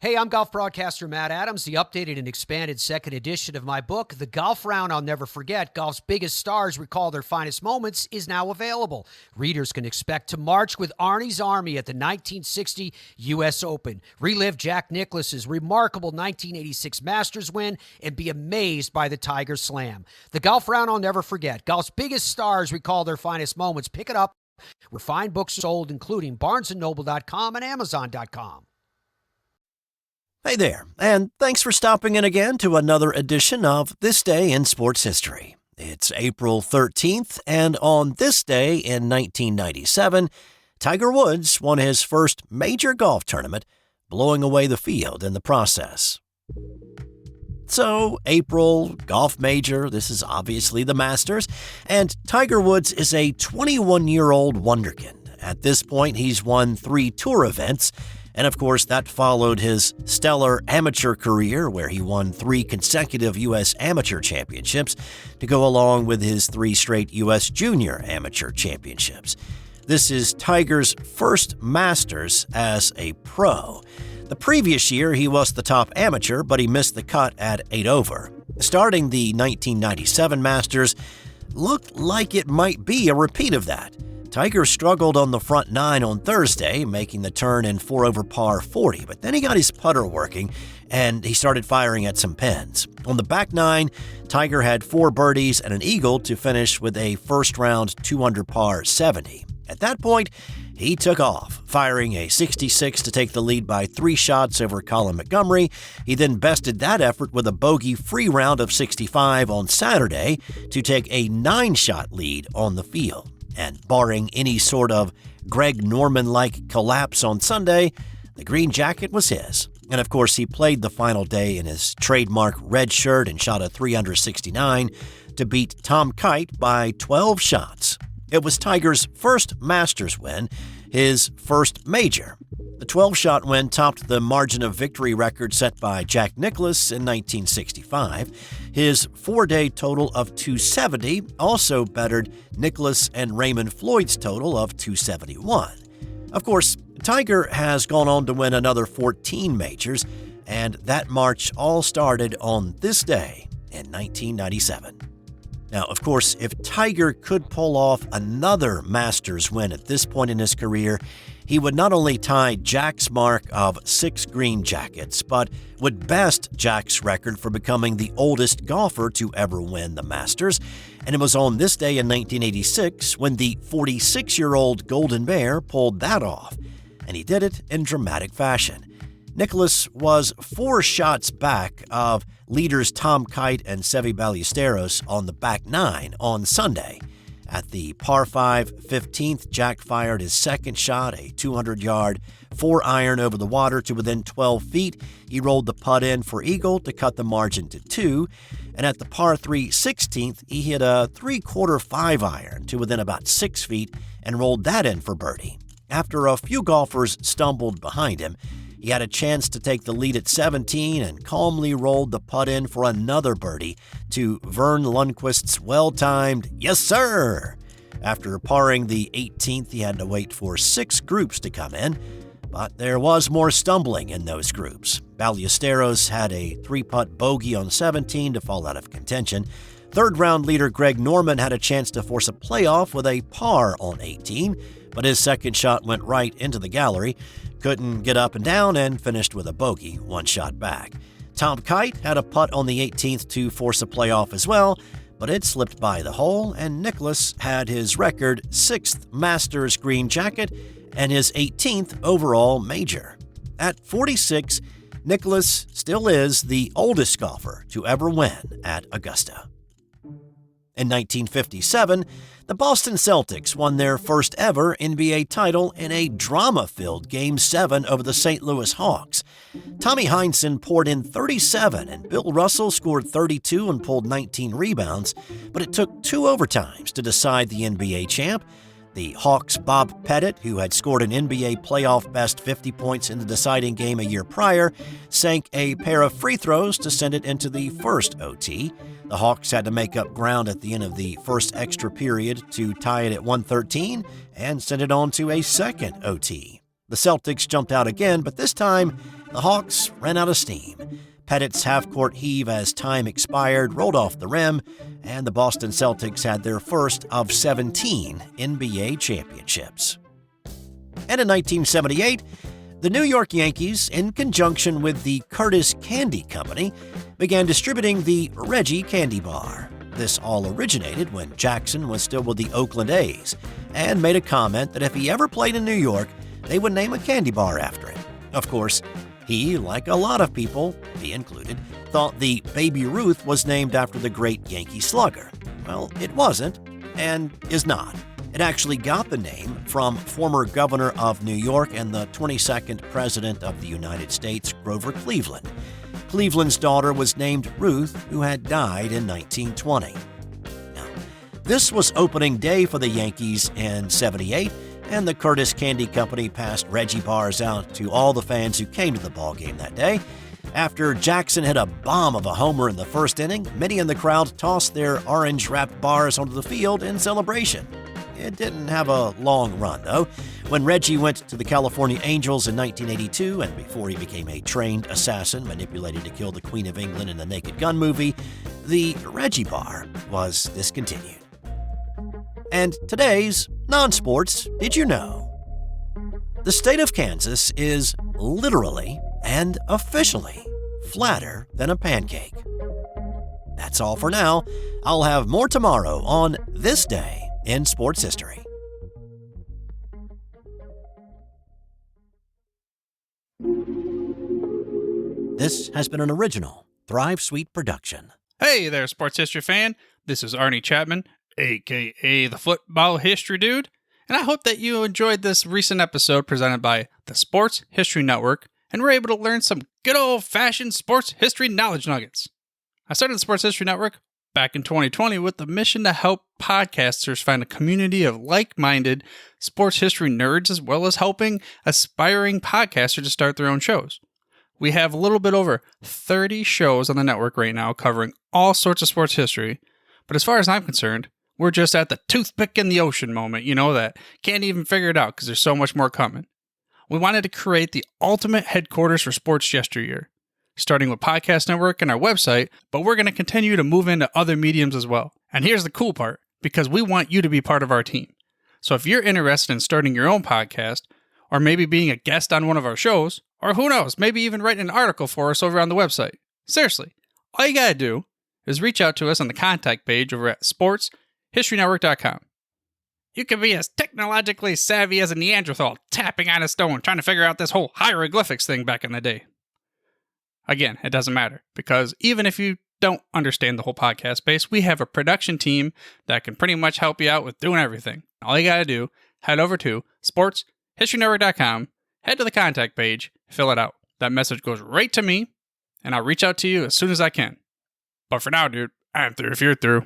Hey, I'm golf broadcaster Matt Adams. The updated and expanded second edition of my book, The Golf Round I'll Never Forget, Golf's Biggest Stars Recall Their Finest Moments, is now available. Readers can expect to march with Arnie's Army at the 1960 U.S. Open, relive Jack Nicklaus's remarkable 1986 Masters win, and be amazed by the Tiger Slam. The Golf Round I'll Never Forget, Golf's Biggest Stars Recall Their Finest Moments. Pick it up where fine books are sold, including BarnesandNoble.com and Amazon.com. Hey there, and thanks for stopping in again to another edition of This Day in Sports History. It's April 13th, and on this day in 1997, Tiger Woods won his first major golf tournament, blowing away the field in the process. So, April, golf major, this is obviously the Masters, and Tiger Woods is a 21-year-old wonderkind. At this point, he's won 3 tour events, and of course, that followed his stellar amateur career where he won 3 consecutive U.S. Amateur Championships to go along with his 3 straight U.S. Junior Amateur Championships. This is Tiger's first Masters as a pro. The previous year, he was the top amateur, but he missed the cut at 8 over. Starting the 1997 Masters looked like it might be a repeat of that. Tiger struggled on the front 9 on Thursday, making the turn in 4 over par 40, but then he got his putter working and he started firing at some pins. On the back 9, Tiger had 4 birdies and an eagle to finish with a first round 2 under par 70. At that point, he took off, firing a 66 to take the lead by 3 shots over Colin Montgomery. He then bested that effort with a bogey-free round of 65 on Saturday to take a 9-shot lead on the field. And barring any sort of Greg Norman-like collapse on Sunday, the green jacket was his. And of course, he played the final day in his trademark red shirt and shot a 3 under 69 to beat Tom Kite by 12 shots. It was Tiger's first Masters win, his first major. The 12-shot win topped the margin of victory record set by Jack Nicklaus in 1965. His 4-day total of 270 also bettered Nicklaus and Raymond Floyd's total of 271. Of course, Tiger has gone on to win another 14 majors, and that march all started on this day in 1997. Now, of course, if Tiger could pull off another Masters win at this point in his career, he would not only tie Jack's mark of 6 green jackets, but would best Jack's record for becoming the oldest golfer to ever win the Masters. And it was on this day in 1986 when the 46-year-old Golden Bear pulled that off. And he did it in dramatic fashion. Nicklaus was 4 shots back of leaders Tom Kite and Seve Ballesteros on the back 9 on Sunday. At the par 5 15th, Jack fired his second shot, a 200-yard 4-iron over the water to within 12 feet. He rolled the putt in for eagle to cut the margin to 2. And at the par 3 16th, he hit a 3/4 5-iron to within about 6 feet and rolled that in for birdie. After a few golfers stumbled behind him, he had a chance to take the lead at 17 and calmly rolled the putt in for another birdie to Vern Lundquist's well-timed "Yes, sir!" After parring the 18th, he had to wait for 6 groups to come in, but there was more stumbling in those groups. Ballesteros had a 3-putt bogey on 17 to fall out of contention. Third-round leader Greg Norman had a chance to force a playoff with a par on 18, but his second shot went right into the gallery, couldn't get up and down, and finished with a bogey 1 shot back. Tom Kite had a putt on the 18th to force a playoff as well, but it slipped by the hole, and Nicklaus had his record 6th Masters green jacket and his 18th overall major. At 46, Nicklaus still is the oldest golfer to ever win at Augusta. In 1957, the Boston Celtics won their first ever NBA title in a drama-filled Game 7 over the St. Louis Hawks. Tommy Heinsohn poured in 37 and Bill Russell scored 32 and pulled 19 rebounds, but it took 2 overtimes to decide the NBA champ. The Hawks' Bob Pettit, who had scored an NBA playoff best 50 points in the deciding game a year prior, sank a pair of free throws to send it into the first OT. The Hawks had to make up ground at the end of the first extra period to tie it at 113 and send it on to a second OT. The Celtics jumped out again, but this time, the Hawks ran out of steam. Pettit's half-court heave as time expired rolled off the rim, and the Boston Celtics had their first of 17 NBA championships. And in 1978, the New York Yankees, in conjunction with the Curtis Candy Company, began distributing the Reggie candy bar. This all originated when Jackson was still with the Oakland A's and made a comment that if he ever played in New York, they would name a candy bar after him. Of course, he, like a lot of people, me included, thought the Baby Ruth was named after the great Yankee slugger. Well, it wasn't, and is not. It actually got the name from former governor of New York and the 22nd President of the United States, Grover Cleveland. Cleveland's daughter was named Ruth, who had died in 1920. Now, this was opening day for the Yankees in '78, and the Curtis Candy Company passed Reggie bars out to all the fans who came to the ballgame that day. After Jackson hit a bomb of a homer in the first inning, many in the crowd tossed their orange-wrapped bars onto the field in celebration. It didn't have a long run, though. When Reggie went to the California Angels in 1982, and before he became a trained assassin manipulated to kill the Queen of England in the Naked Gun movie, the Reggie bar was discontinued. And today's non-sports, did you know? The state of Kansas is literally and officially flatter than a pancake. That's all for now. I'll have more tomorrow on This Day in Sports History. This has been an original Thrive Suite production. Hey there, sports history fan. This is Arnie Chapman, a.k.a. the Football History Dude, and I hope that you enjoyed this recent episode presented by the Sports History Network and were able to learn some good old-fashioned sports history knowledge nuggets. I started the Sports History Network back in 2020 with the mission to help podcasters find a community of like-minded sports history nerds, as well as helping aspiring podcasters to start their own shows. We have a little bit over 30 shows on the network right now covering all sorts of sports history, but as far as I'm concerned, we're just at the toothpick in the ocean moment, that can't even figure it out because there's so much more coming. We wanted to create the ultimate headquarters for sports yesteryear, starting with Podcast Network and our website, but we're going to continue to move into other mediums as well. And here's the cool part, because we want you to be part of our team. So if you're interested in starting your own podcast, or maybe being a guest on one of our shows, or who knows, maybe even writing an article for us over on the website. Seriously, all you gotta do is reach out to us on the contact page over at sportshistorynetwork.com. You can be as technologically savvy as a Neanderthal tapping on a stone trying to figure out this whole hieroglyphics thing back in the day. Again, it doesn't matter, because even if you don't understand the whole podcast space, we have a production team that can pretty much help you out with doing everything. All you gotta do, head over to sportshistorynetwork.com, head to the contact page, fill it out. That message goes right to me, and I'll reach out to you as soon as I can. But for now, dude, I'm through if you're through.